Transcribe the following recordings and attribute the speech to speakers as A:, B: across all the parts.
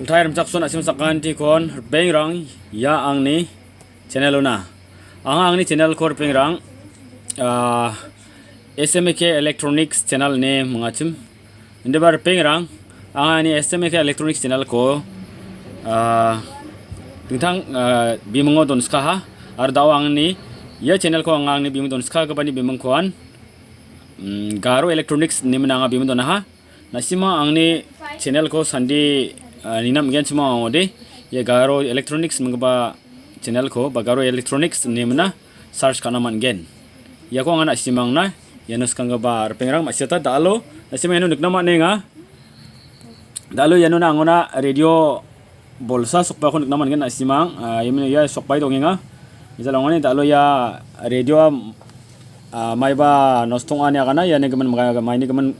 A: Tultai ram capson asim sakan ti kon pengrang ya angni channel una. Angni channel kor pengrang SMK Electronics channel ne mangachim. Inde bar pengrang angni SMK Electronics channel ko tentang bimungo don ska ha ar daw angni ya channel ko angni bimungo don ska ka bani bimung koan Garo Electronics ne menanga bimungo don ha. Nasima angni channel ko sandi ninam gen semua ode ya Garo Electronics mengba channel ko ba Garo Electronics nimna search kana man gen ya ko ngana simang na ya nus kanga bar pengrang masyata dalo nasima enu nikna man nga dalo ya nuna ngona radio bolsa sok ba ko nikna man gen asimang yemen ya sok bai dong nga misalnya dalo ya radio mai ba nostong ania kana ya ne gemen mai ni gemen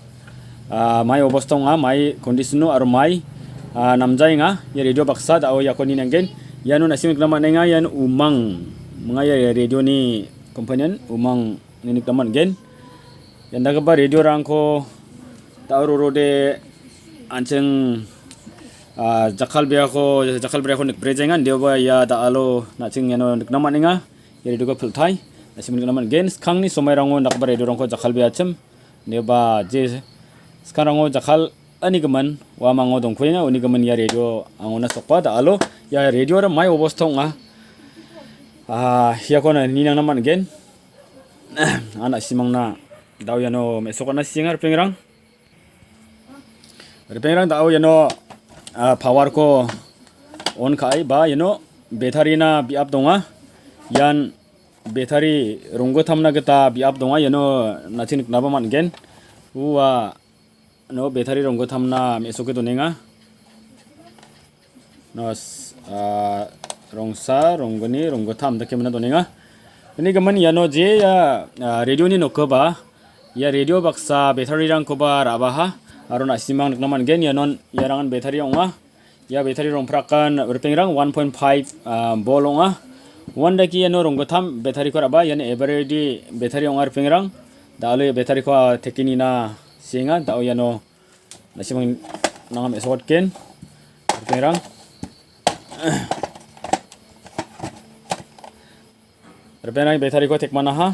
A: mai obostong mai kondisinu ar mai namjai nga ya radio baksa da ya koni nangen ya nu nasim klama nga ya umang mga ya radio ni kompanyan umang ni klaman gen yan daga ba radio rangko tauro rode anceng jakal bia ko nik prejengan dia ba ya da alo naching yano nik naman nga ya radio ko phulthai nasim klaman gen skang ni somai rango nak ba radio rangko jakal bia chem dia ba je sekarang ngo jakal ani gaman wa mango dong kuina uni gaman ya radio angona sokpa da alo ya radio ra mai obostong ya kona ninang naman gen ana simang na daw yano mesokona singar pengrang daw yano power ko on kai ba yano battery na biap donga yan battery ronggo thamna geta biap donga yano nachin naba man gen uwa no battery ronggo thamna mesoke donenga no rongsa ronggoni ronggo tham dake mena donenga ini gaman yano je ya radio ni nokoba ya radio baksa battery rang koba rabaha arona simang naman gen yanon yarangan battery onga ya battery rong prakan berpengrang 1.5 bol onga wanda ki yano ronggo tham battery ko raba yani every battery ongar pengrang dalo battery ko tekini na singa tao yano nasimang nangam esot ken perang perang battery ko tek mana ha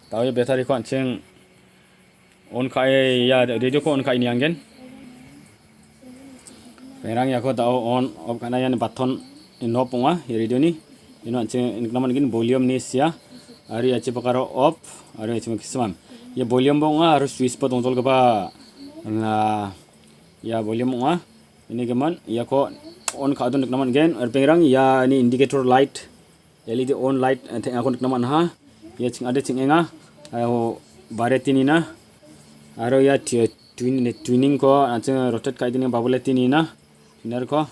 A: tao ya battery ko anceng on kai ya radio ko on kai ni anggen perang ya ko tao on off kana yan button ino punga radio ni ino anceng naman gin volume ni sia ari aci pakaro off ari aci makisam ya volume bonga harus switch pa tongtol ka ba na ya volume ini gaman ya ko on ka don naman gen perang ya ni indicator light LED on light teng akon naman ha ya cing ade cing enga ayo baretini na aro ya tuning ko anceng rotate ka idini babuletini na iner ko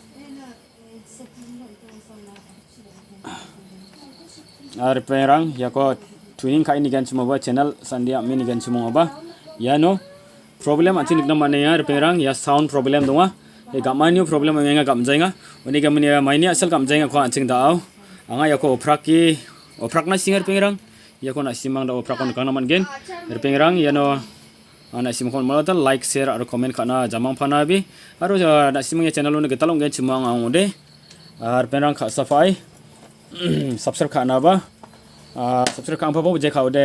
A: ar perang ya ko tuning ka ini gan semua ba channel sandia mini gan semua ba ya no problem ancing nikna mane ya perang ya sound problem donga e gamani problem menga gamjainga oni gamani ya maini asal gamjainga ko ancing dao anga ya ko oprak na singer pengrang ya ko na simang da oprak kon kana man gen pengrang ya no ana sim kon malata like share aro comment kana jamang phana bi aro na simang ya channel no getalong gen simang angode ar pengrang kha safai subscribe kana ba subscribe kan apa je kau de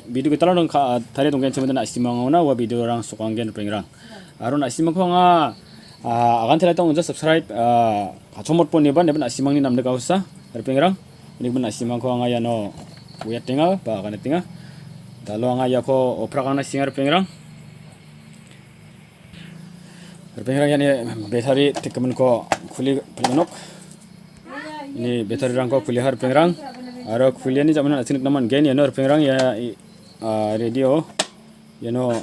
A: video kita long ka tare dong gen cuma na simang na wa video orang sukang gen pengrang aro na simang ko nga agan tela tong subscribe kachomot pon neba neba na simang ni namde kausa pengrang ini na simang ko nga ya no uya tinga ba kan tinga dalo nga ya ko opra kana singar pengrang ya ni battery tikmen ko khuli plenok ini battery rang ko khuli har pengrang aro kuliani zaman asin naman gen yano pengrang ya radio yano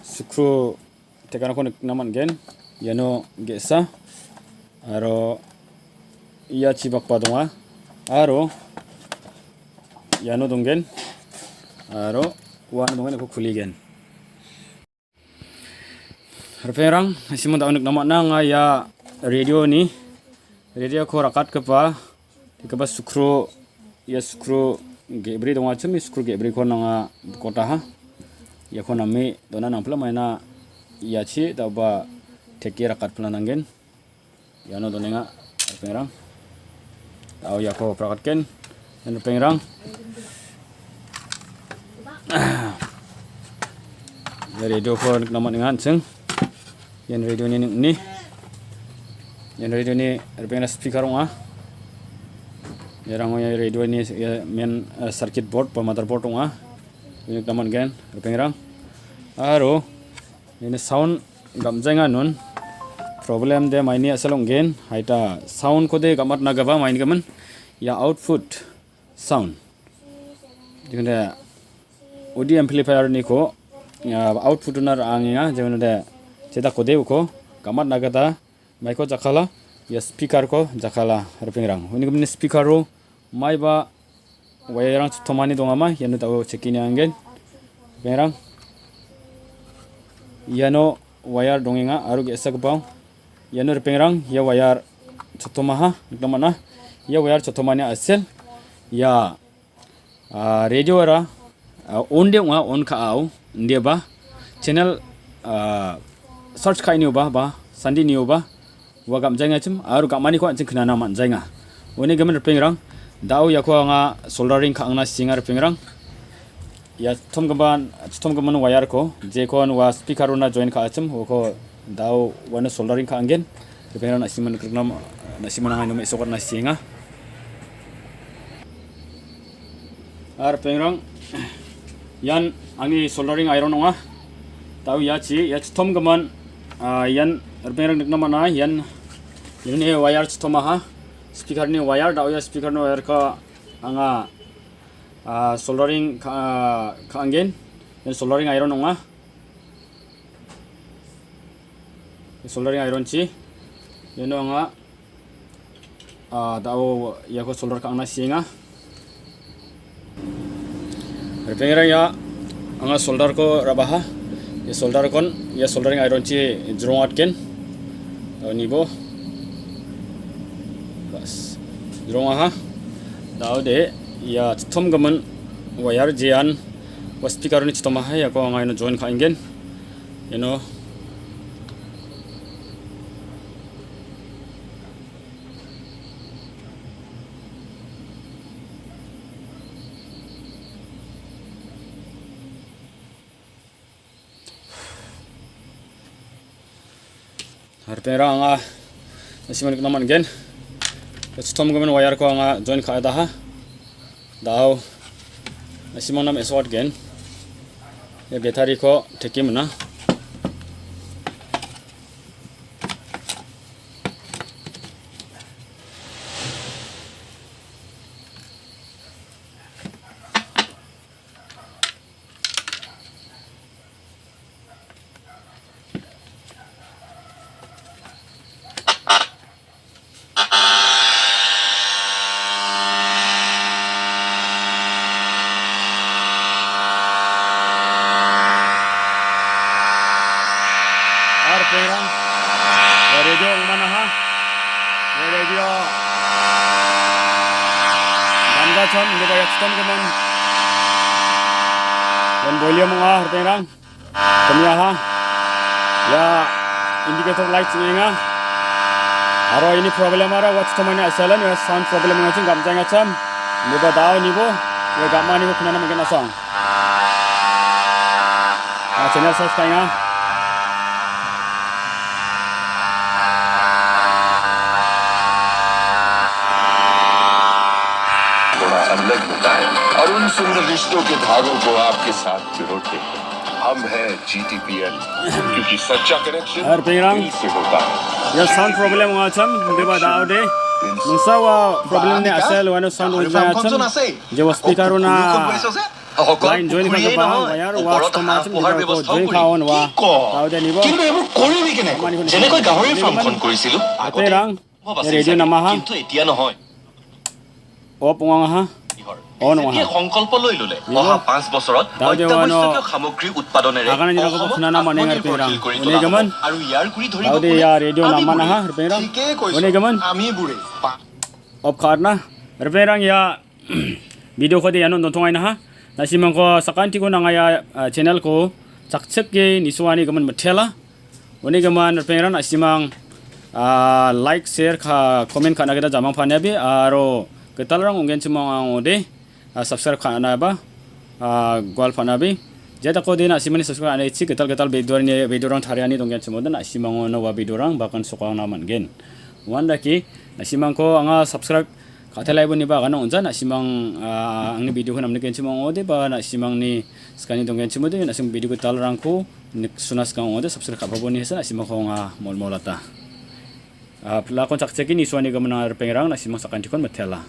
A: screw tekan ko naman gen yano gesa aro iya cibak padonga aro yano donggen aro wan donggen ko kuligen pengrang simon da onik naman nga ya radio ni radio ko rakat ke pa ikaba screw ya screw gebri donga chumi screw gebri ko nanga kota ha ya ko nami dona nang pula maina ya chi da ba teki rakat pelananggen yano donenga pengrang tau ya ko prakatken yan pengrang ya radio ko naman ngan seng yan radio ni yan radio ni pengrang speaker nga yarang ya radio ni main circuit board pa motherboard nga ini naman gen pengrang aro ini sound gamjenga nun problem de maini asalong gen haita sound ko de gamat nagaba main gaman ya output sound jengde audio amplifier ni ko output nar anginga jengde cheda ko de ko gamat nagata mic ko jakhala ya speaker ko jakhala harpengrang uni gamni speaker ro maiba wayarang tomani dongama yanu tawo chekini angen pengrang yano wayar dongenga aru gesa gepang yano pengrang ya wayar chotomaha namana ya wayar chotomani asel ya radio ra onde nga on ka au nde ba channel search kai ni ba sandi ni ba wa gam janga chim aru gamani ko anjing knana man janga oni gamen pengrang dau ya ko nga soldering ka angna singar pengrang ya tomgaman wayar ko je kon wa speaker na join ka achim ko dau wana soldering ka angen pengrang nasiman kernam nasiman ngai no mesokor na singa ar pengrang yan ani soldering iron nga tau ya chi ya tomgaman yan pengrang nikna mana yan ini wayar tomaha speaker ni wayar dau ya speaker no wayar ka anga soldering ka angin yan soldering iron nga soldering iron chi yan nga dau ya ko solder ka angna singa pengrang ya anga solder ko rabaha ya solder kon ya soldering iron chi jrongat ken nibo bas jronga ha dau de ya tom gaman wayar jian wa speaker ni chitoma ha ya ko ngai no join ka ingen you know harpera nga nasiman naman gen tom gaman wayar ko nga join ka da ha dau nasiman nam eswat gen ya battery ko tekim na pengrang radio mana ha radio ganda chon ni ba yakston gaman dan volume nga pengrang kemia ha ya indicator light nga aro ini problem ara watch to mane asalan ya sound problem nga ching gamjang acham ni ba dao ni bo ya gamani ko kunana magena song channel subscribe nga
B: अलग होता है और उन सुंदर रिश्तों के धागों को आपके साथ पिरोते हैं हम हैं GTPL क्योंकि सच्चा कनेक्शन दिल से होता है
A: ya sound problem nga cham de ba dao de nungsa wa problem ne asal wa no sound unja acham je wa speaker na line join ka ba wayar wa to ma cham ko join ka on wa dao de nibo
C: কিন্তু এবোৰ কৰিবি কেনে যেনেকৈ গাহৰি ফাৰ্মখন কৰিছিলো
A: pengrang radio nama ha
C: কিন্তু এতিয়া নহয়
A: op nga ha on wa
C: সংকল্প লৈ ললে অহা 5 বছৰত অত্যাৱশ্যকীয় সামগ্ৰী উৎপাদনেৰে
A: agana jira ko khunana manengar pengrang one gaman
C: আৰু ইয়াৰ গুৰি ধৰি
A: dau de ya radio nama na ha pengrang one gaman
C: আমি বুৰে
A: op karna pengrang ya video ko de yanon dontongai na ha nasimang ko sakanti ko na nga ya channel ko chakchek ge niswani gaman mathela Oni gaman pengeran asimang like share ka comment kana kita jamang phane bi aro ketalrang ungen chimang ode subscribe kana ba gwal phana bi jeta ko din asimani subscribe ane chi ketal video rang thariani donggen chimodan asimang no wa video rang bakan sokang naman gen wanda ki asimang ko anga subscribe katalai boni ba kana unja asimang angni video ko namne gen chimang ode ba asimang ni skani donggen chimode asim video ko talrang ko sunas kang ode subscribe ka baboni hesa asimang ko nga molmolata pelakon cak cekin iswani gaman pengerang nasi masakan cikon metela.